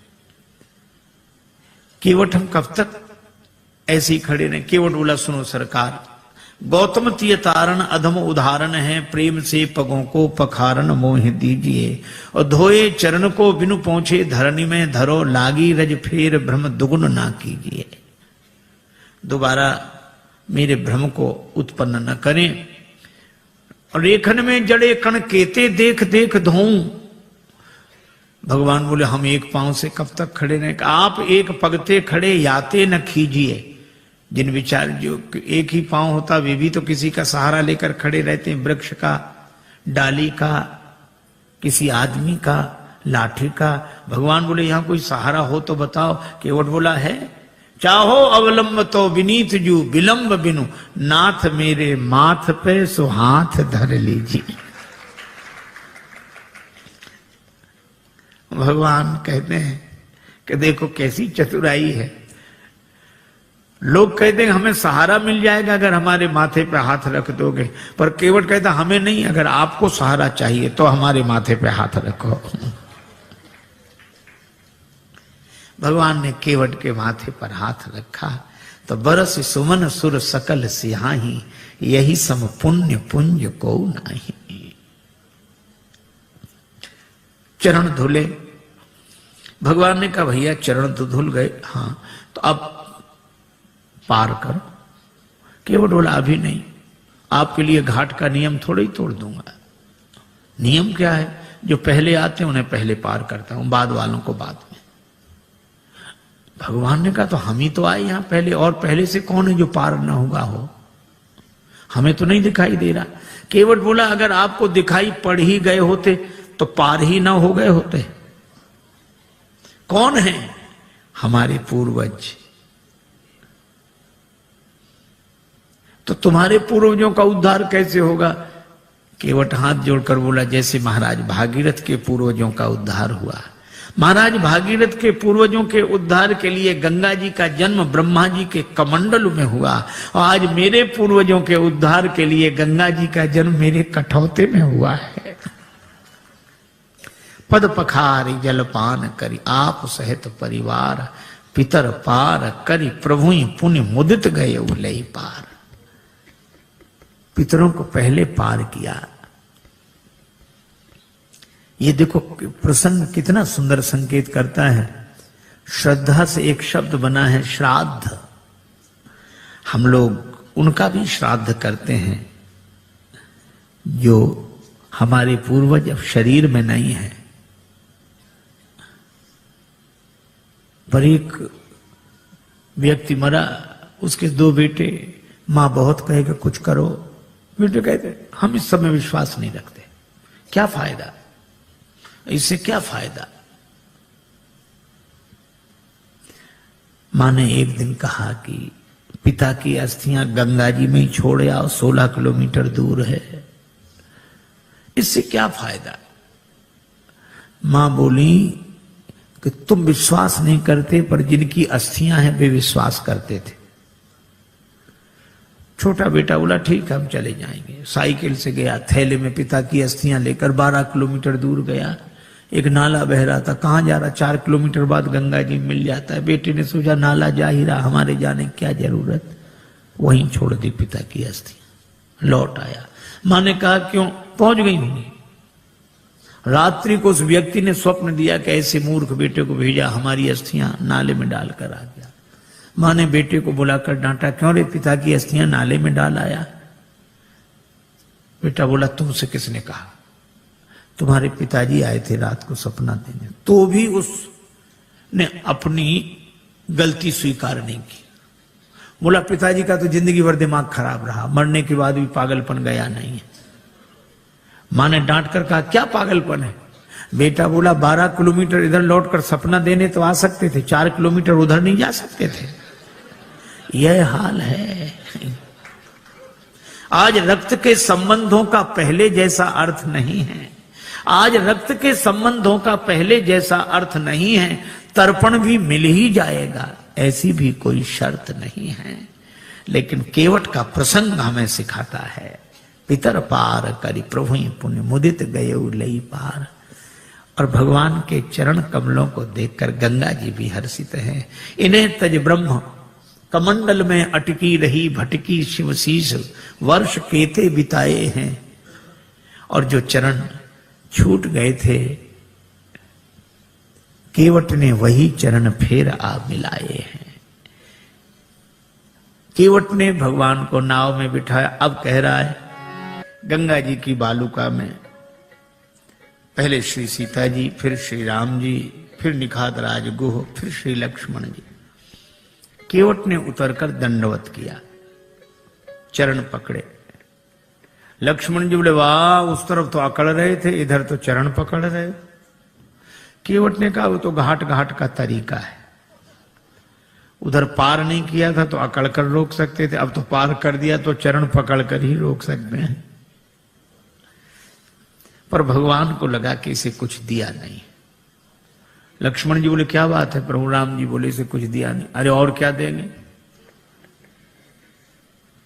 केवट हम कब तक ऐसे ही खड़े रहे? केवट बोला सुनो सरकार, गौतम तीय तारण अधम उदाहरण है, प्रेम से पगों को पखारन मोह दीजिए, और धोए चरण को बिनु पहुंचे धरनी में धरो, लागी रज फेर भ्रम दुगुन ना कीजिए। दोबारा मेरे भ्रम को उत्पन्न न करें। और रेखन में जड़े कण केते देख देख धोऊं। भगवान बोले हम एक पांव से कब तक खड़े रहें? आप एक पगते खड़े याते न खीजिए। जिन विचार जो एक ही पांव होता वे भी तो किसी का सहारा लेकर खड़े रहते हैं, वृक्ष का, डाली का, किसी आदमी का, लाठी का। भगवान बोले यहां कोई सहारा हो तो बताओ। केवट बोला है, चाहो अवलंब तो विनीत जू, विलंब बिनु नाथ मेरे माथ पे सो हाथ धर लीजिए। भगवान कहते हैं कि देखो कैसी चतुराई है। लोग कहते हैं हमें सहारा मिल जाएगा अगर हमारे माथे पे हाथ रख दोगे, पर केवट कहता हमें नहीं, अगर आपको सहारा चाहिए तो हमारे माथे पे हाथ रखो। भगवान ने केवट के माथे पर हाथ रखा तो बरस सुमन सुर सकल सिहाही, यही सम पुण्य पुंज को नहीं। चरण धुले। भगवान ने कहा भैया चरण तो धुल गए, हाँ तो अब पार करो। केवट बोला अभी नहीं, आपके लिए घाट का नियम थोड़ा ही तोड़ दूंगा। नियम क्या है? जो पहले आते हैं उन्हें पहले पार करता हूं, बाद वालों को बाद में। भगवान ने कहा तो हम ही तो आए यहां पहले, और पहले से कौन है जो पार ना होगा हो? हमें तो नहीं दिखाई दे रहा। केवट बोला अगर आपको दिखाई पड़ ही गए होते तो पार ही ना हो गए होते। कौन है? हमारे पूर्वज। तो तुम्हारे पूर्वजों का उद्धार कैसे होगा? केवट हाथ जोड़कर बोला जैसे महाराज भागीरथ के पूर्वजों का उद्धार हुआ। महाराज भागीरथ के पूर्वजों के उद्धार के लिए गंगा जी का जन्म ब्रह्मा जी के कमंडल में हुआ, और आज मेरे पूर्वजों के उद्धार के लिए गंगा जी का जन्म मेरे कठौते में हुआ है। पद पखारी जलपान करी, आप सहित परिवार, पितर पार करी, प्रभु पुण्य मुदित गए उलई पार। पितरों को पहले पार किया। ये देखो प्रसंग कितना सुंदर संकेत करता है। श्रद्धा से एक शब्द बना है श्राद्ध। हम लोग उनका भी श्राद्ध करते हैं जो हमारे पूर्वज अब शरीर में नहीं है। पर एक व्यक्ति मरा, उसके 2 बेटे, मां बहुत कहेगा कुछ करो, बेटे कहते हम इस सब में विश्वास नहीं रखते, क्या फायदा, इससे क्या फायदा। मां ने एक दिन कहा कि पिता की अस्थियां गंगा जी में ही छोड़ आओ, 16 किलोमीटर दूर है, इससे क्या फायदा। मां बोली कि तुम विश्वास नहीं करते, पर जिनकी अस्थियां हैं वे विश्वास करते थे। छोटा बेटा बोला ठीक है हम चले जाएंगे। साइकिल से गया, थैले में पिता की अस्थियां लेकर 12 किलोमीटर दूर गया। एक नाला बह रहा था, कहां जा रहा, 4 किलोमीटर बाद गंगा जी मिल जाता है। बेटे ने सोचा नाला जा ही रहा, हमारे जाने की क्या जरूरत, वहीं छोड़ दी पिता की अस्थियां। लौट आया, मां ने कहा क्यों, पहुंच गई होंगी। रात्रि को उस व्यक्ति ने स्वप्न दिया कि ऐसे मूर्ख बेटे को भेजा, हमारी अस्थियां नाले में डालकर आ गया। मां ने बेटे को बुलाकर डांटा, क्यों रे पिता की अस्थियां नाले में डाल आया। बेटा बोला तुमसे किसने कहा, तुम्हारे पिताजी आए थे रात को सपना देने। तो भी उसने अपनी गलती स्वीकार नहीं की। बोला पिताजी का तो जिंदगी भर दिमाग खराब रहा, मरने के बाद भी पागलपन गया नहीं है। मां ने डांट कर कहा क्या पागलपन है। बेटा बोला 12 किलोमीटर इधर लौटकर सपना देने तो आ सकते थे, 4 किलोमीटर उधर नहीं जा सकते थे। यह हाल है। आज रक्त के संबंधों का पहले जैसा अर्थ नहीं है। आज रक्त के संबंधों का पहले जैसा अर्थ नहीं है। तर्पण भी मिल ही जाएगा, ऐसी भी कोई शर्त नहीं है। लेकिन केवट का प्रसंग हमें सिखाता है, पितर पार करी प्रभु पुण्य मुदित गए लई पार। और भगवान के चरण कमलों को देखकर गंगा जी भी हर्षित हैं। इन्हें तज ब्रह्म कमंडल में अटकी रही भटकी शिवशीष, वर्ष केते बिताए हैं। और जो चरण छूट गए थे केवट ने वही चरण फिर आ मिलाए हैं। केवट ने भगवान को नाव में बिठाया। अब कह रहा है गंगा जी की बालुका में पहले श्री सीता जी, फिर श्री राम जी, फिर निखात राज गुह, फिर श्री लक्ष्मण जी। केवट ने उतरकर दंडवत किया, चरण पकड़े। लक्ष्मण जी बोले वाह, उस तरफ तो अकड़ रहे थे, इधर तो चरण पकड़ रहे। केवट ने कहा वो तो घाट घाट का तरीका है, उधर पार नहीं किया था तो अकड़ कर रोक सकते थे, अब तो पार कर दिया तो चरण पकड़ कर ही रोक सकते हैं। पर भगवान को लगा कि इसे कुछ दिया नहीं। लक्ष्मण जी बोले क्या बात है प्रभु। राम जी बोले इसे कुछ दिया नहीं। अरे और क्या देंगे।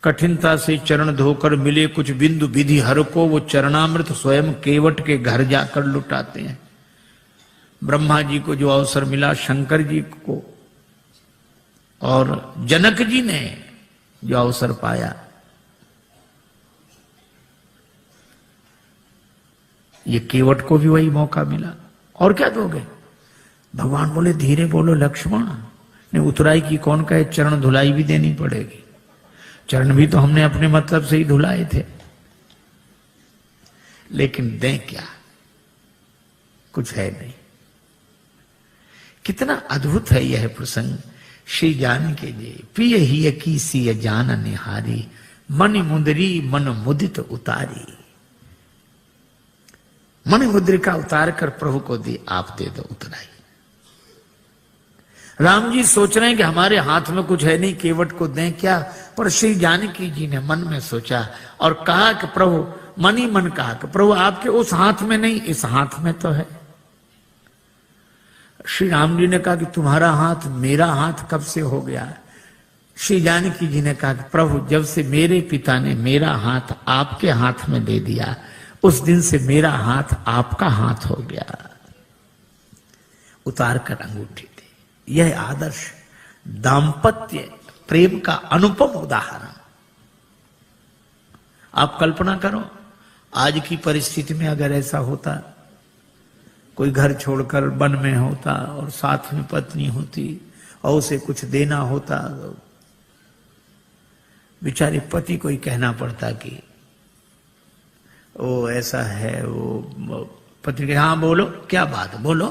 कठिनता से चरण धोकर मिले कुछ बिंदु विधि हर को, वो चरणामृत स्वयं केवट के घर जाकर लुटाते हैं। ब्रह्मा जी को जो अवसर मिला, शंकर जी को और जनक जी ने जो अवसर पाया, ये केवट को भी वही मौका मिला। और क्या दोगे। भगवान बोले धीरे बोलो लक्ष्मण, ने उतराई की कौन कहे, चरण धुलाई भी देनी पड़ेगी। चरण भी तो हमने अपने मतलब से ही धुलाए थे। लेकिन दें क्या, कुछ है नहीं। कितना अद्भुत है यह प्रसंग। श्री जानकी जी पिय ही की सी जान निहारी, मन मुंदरी मन मुदित उतारी। मन मुद्रिका उतार कर प्रभु को दी, आप दे दो उतराई। राम जी सोच रहे हैं कि हमारे हाथ में कुछ है नहीं, केवट को दें क्या। पर श्री जानकी जी ने मन में सोचा और कहा कि प्रभु, मन ही मन कहा कि प्रभु आपके उस हाथ में नहीं, इस हाथ में तो है। श्री राम जी ने कहा कि तुम्हारा हाथ मेरा हाथ कब से हो गया। श्री जानकी जी ने कहा कि प्रभु जब से मेरे पिता ने मेरा हाथ आपके हाथ में दे दिया, उस दिन से मेरा हाथ आपका हाथ हो गया। उतार कर अंगूठी दे। यह आदर्श दाम्पत्य प्रेम का अनुपम उदाहरण। आप कल्पना करो, आज की परिस्थिति में अगर ऐसा होता, कोई घर छोड़कर वन में होता और साथ में पत्नी होती और उसे कुछ देना होता, बेचारे पति को ही कहना पड़ता कि वो ऐसा है, वो पत्नी के हाँ बोलो क्या बात, बोलो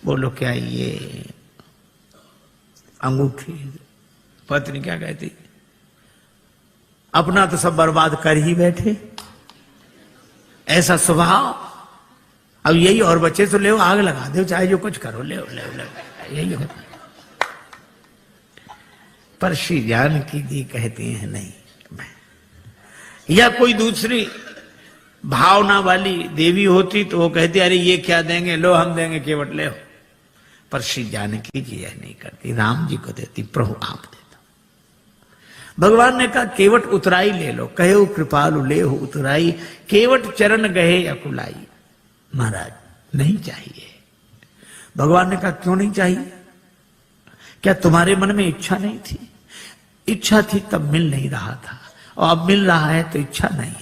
बोलो क्या ये अंगूठी। पत्नी क्या कहती, अपना तो सब बर्बाद कर ही बैठे, ऐसा स्वभाव। अब यही और बच्चे तो ले आग लगा दो, चाहे जो कुछ करो, ले यही होता। पर श्री जानकी जी कहती हैं नहीं, या कोई दूसरी भावना वाली देवी होती तो वो कहती अरे ये क्या देंगे, लो हम देंगे, केवट ले हो। पर श्री जानकी जी यह नहीं करती, राम जी को देती, प्रभु आप दे दो। भगवान ने कहा केवट उतराई ले लो, कहे कृपालु ले हो उतराई, केवट चरण गहे अकुलाई। महाराज नहीं चाहिए। भगवान ने कहा क्यों नहीं चाहिए? क्या तुम्हारे मन में इच्छा नहीं थी? इच्छा थी तब मिल नहीं रहा था, और अब मिल रहा है तो इच्छा नहीं।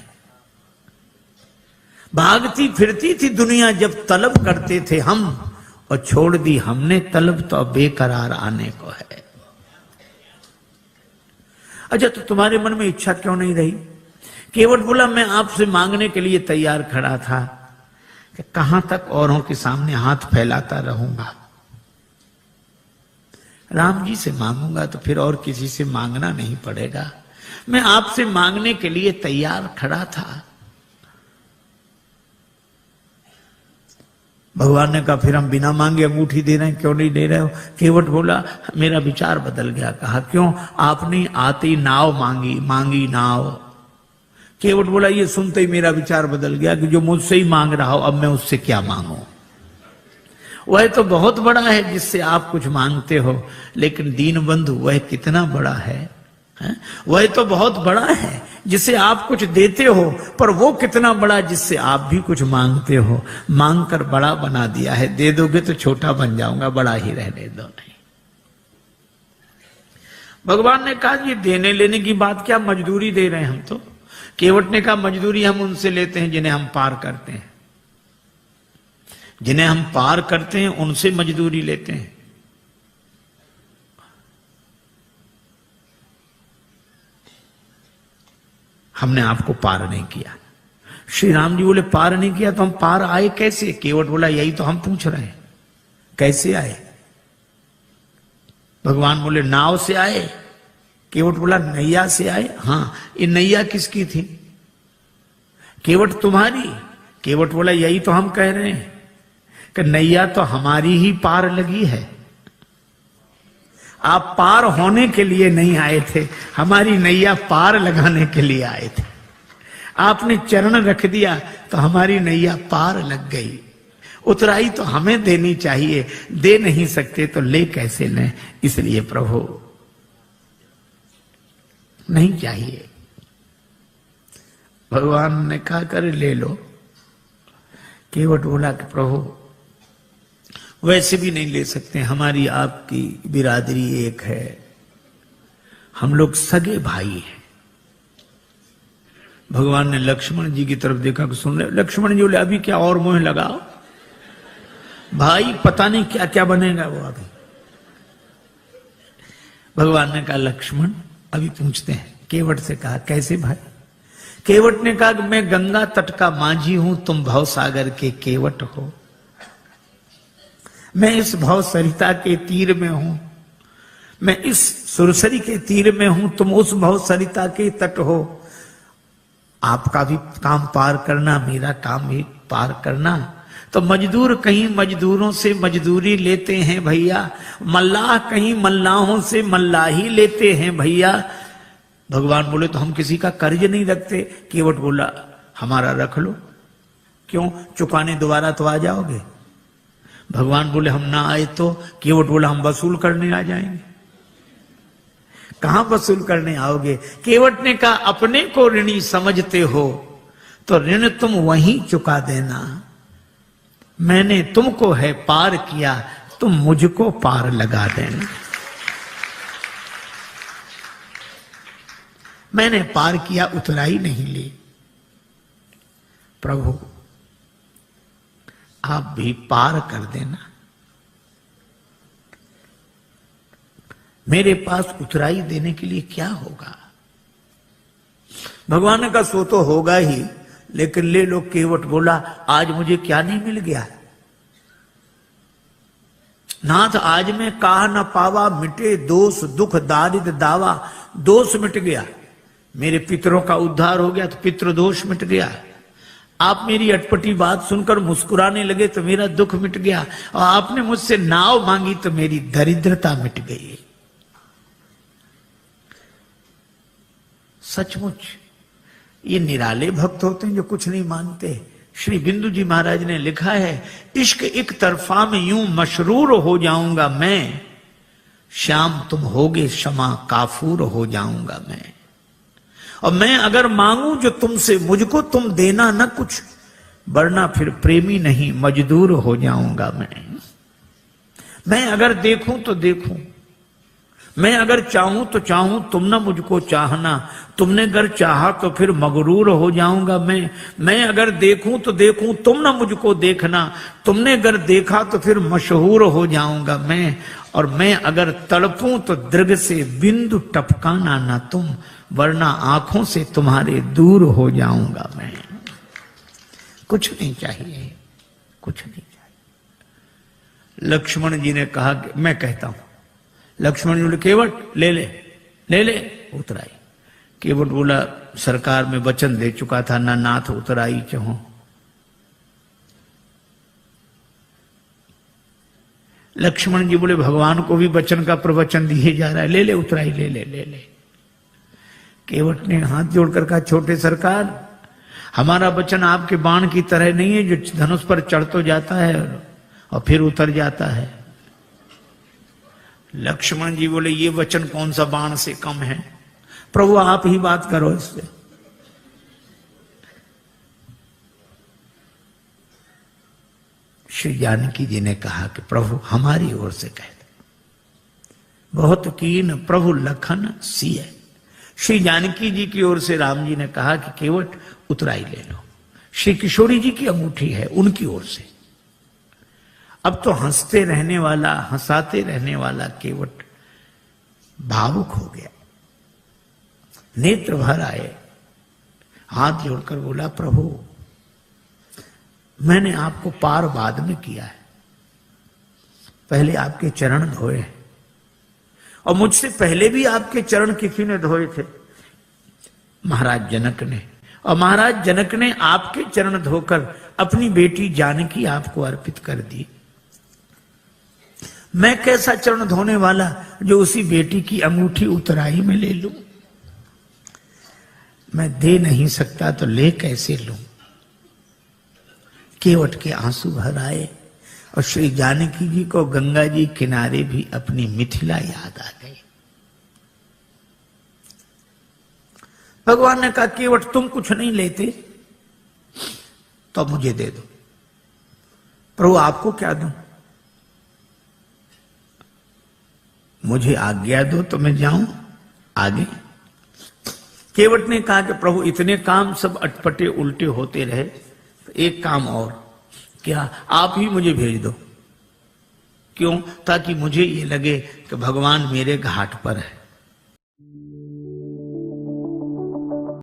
भागती फिरती थी दुनिया जब तलब करते थे हम, और छोड़ दी हमने तलब तो अब बेकरार आने को है। अच्छा तो तुम्हारे मन में इच्छा क्यों नहीं रही? केवट बोला मैं आपसे मांगने के लिए तैयार खड़ा था कि कहां तक औरों के सामने हाथ फैलाता रहूंगा। राम जी से मांगूंगा तो फिर और किसी से मांगना नहीं पड़ेगा। मैं आपसे मांगने के लिए तैयार खड़ा था। भगवान ने कहा फिर हम बिना मांगे अंगूठी दे रहे हैं, क्यों नहीं दे रहे हो? केवट बोला मेरा विचार बदल गया। कहा क्यों? आपने आती नाव मांगी नाव। केवट बोला ये सुनते ही मेरा विचार बदल गया कि जो मुझसे ही मांग रहा हो अब मैं उससे क्या मांगू। वह तो बहुत बड़ा है जिससे आप कुछ मांगते हो, लेकिन दीन बंधु वह कितना बड़ा है? वह तो बहुत बड़ा है जिसे आप कुछ देते हो, पर वो कितना बड़ा जिससे आप भी कुछ मांगते हो। मांग कर बड़ा बना दिया है, दे दोगे तो छोटा बन जाऊंगा, बड़ा ही रहने दो। नहीं, भगवान ने कहा ये देने लेने की बात क्या, मजदूरी दे रहे हैं हम तो। केवट ने कहा मजदूरी हम उनसे लेते हैं जिन्हें हम पार करते हैं, जिन्हें हम पार करते हैं उनसे मजदूरी लेते हैं। हमने आपको पार नहीं किया। श्री राम जी बोले पार नहीं किया तो हम पार आए कैसे? केवट बोला यही तो हम पूछ रहे हैं, कैसे आए? भगवान बोले नाव से आए। केवट बोला नैया से आए। हाँ, ये नैया किसकी थी? केवट तुम्हारी। केवट बोला यही तो हम कह रहे हैं कि नैया तो हमारी ही पार लगी है। आप पार होने के लिए नहीं आए थे, हमारी नैया पार लगाने के लिए आए थे। आपने चरण रख दिया तो हमारी नैया पार लग गई। उतराई तो हमें देनी चाहिए, दे नहीं सकते तो ले कैसे लें? इसलिए प्रभु नहीं चाहिए। भगवान ने कहा कर ले लो। केवट बोला कि प्रभु वैसे भी नहीं ले सकते, हमारी आपकी बिरादरी एक है, हम लोग सगे भाई हैं। भगवान ने लक्ष्मण जी की तरफ देखा कि सुन ले। लक्ष्मण जी बोले अभी क्या और मोह लगाओ भाई, पता नहीं क्या क्या बनेगा वो अभी। भगवान ने कहा लक्ष्मण अभी पूछते हैं। केवट से कहा कैसे भाई? केवट ने कहा कि मैं गंगा तट का माझी हूं, तुम भवसागर के केवट हो। मैं इस भव सरिता के तीर में हूं, मैं इस सुरसरी के तीर में हूं, तुम उस भव सरिता के तट हो। आपका भी काम पार करना, मेरा काम भी पार करना। तो मजदूर कहीं मजदूरों से मजदूरी लेते हैं भैया, मल्लाह कहीं मल्लाहों से मल्लाही लेते हैं भैया। भगवान बोले तो हम किसी का कर्ज नहीं रखते। केवट बोला हमारा रख लो। क्यों? चुकाने दोबारा तो आ जाओगे। भगवान बोले हम ना आए तो? केवट बोला हम वसूल करने आ जाएंगे। कहां वसूल करने आओगे? केवट ने कहा अपने को ऋणी समझते हो तो ऋण तुम वहीं चुका देना। मैंने तुमको है पार किया, तुम मुझको पार लगा देना। मैंने पार किया, उतराई नहीं ली। प्रभु आप भी पार कर देना। मेरे पास उतराई देने के लिए क्या होगा? भगवान ने कहा सो तो होगा ही, लेकिन ले लो। केवट बोला आज मुझे क्या नहीं मिल गया? नाथ आज मैं कहा न पावा, मिटे दोष दुख दारिद्र दावा। दोष मिट गया, मेरे पितरों का उद्धार हो गया तो पितृ दोष मिट गया। आप मेरी अटपटी बात सुनकर मुस्कुराने लगे तो मेरा दुख मिट गया, और आपने मुझसे नाव मांगी तो मेरी दरिद्रता मिट गई। सचमुच ये निराले भक्त होते हैं जो कुछ नहीं मानते। श्री बिंदु जी महाराज ने लिखा है, इश्क एक तरफा में यूं मशरूर हो जाऊंगा मैं, श्याम तुम होगे क्षमा काफूर हो जाऊंगा मैं। और मैं अगर मांगू जो तुमसे मुझको तुम देना न कुछ, वरना फिर प्रेमी नहीं मजदूर हो जाऊंगा मैं अगर देखूं तो देखूं, मैं अगर चाहूं तो चाहूं, तुम ना मुझको चाहना, तुमने अगर चाहा तो फिर मगरूर हो जाऊंगा मैं अगर देखूं तो देखूं, तुम ना मुझको देखना, तुमने अगर देखा तो फिर मशहूर हो जाऊंगा मैं। और मैं अगर तड़पूं तो दृग से बिंदु टपकाना ना तुम, वरना आंखों से तुम्हारे दूर हो जाऊंगा मैं। कुछ नहीं चाहिए, कुछ नहीं चाहिए। लक्ष्मण जी ने कहा कि मैं कहता हूं। लक्ष्मण जी बोले केवट ले ले ले ले उतराई। केवट बोला सरकार में वचन दे चुका था, ना नाथ उतराई चाहो। लक्ष्मण जी बोले भगवान को भी वचन का प्रवचन दिए जा रहा है, ले ले उतराई ले ले ले ले। केवट ने हाथ जोड़कर कहा छोटे सरकार, हमारा वचन आपके बाण की तरह नहीं है जो धनुष पर चढ़ तो जाता है और फिर उतर जाता है। लक्ष्मण जी बोले ये वचन कौन सा बाण से कम है, प्रभु आप ही बात करो इससे। श्री जानकी जी ने कहा कि प्रभु हमारी ओर से कह दे, बहुत कीन प्रभु लखन सिय। श्री जानकी जी की ओर से राम जी ने कहा कि केवट उतराई ले लो। श्री किशोरी जी की अंगूठी है उनकी ओर से। अब तो हंसते रहने वाला, हंसाते रहने वाला केवट भावुक हो गया, नेत्र भर आए, हाथ जोड़कर बोला प्रभु मैंने आपको पार बाद में किया है, पहले आपके चरण धोए और मुझसे पहले भी आपके चरण किसी ने धोए थे, महाराज जनक ने। और महाराज जनक ने आपके चरण धोकर अपनी बेटी जानकी आपको अर्पित कर दी। मैं कैसा चरण धोने वाला जो उसी बेटी की अंगूठी उतराई में ले लूं? मैं दे नहीं सकता तो ले कैसे लूं? केवट के आंसू भर आए और श्री जानकी जी को गंगा जी किनारे भी अपनी मिथिला याद आ गई। भगवान ने कहा केवट तुम कुछ नहीं लेते तो मुझे दे दो। प्रभु आपको क्या दूं? मुझे आज्ञा दो तो मैं जाऊं आगे। केवट ने कहा कि प्रभु इतने काम सब अटपटे उल्टे होते रहे, तो एक काम और, क्या आप ही मुझे भेज दो। क्यों? ताकि मुझे ये लगे कि भगवान मेरे घाट पर है।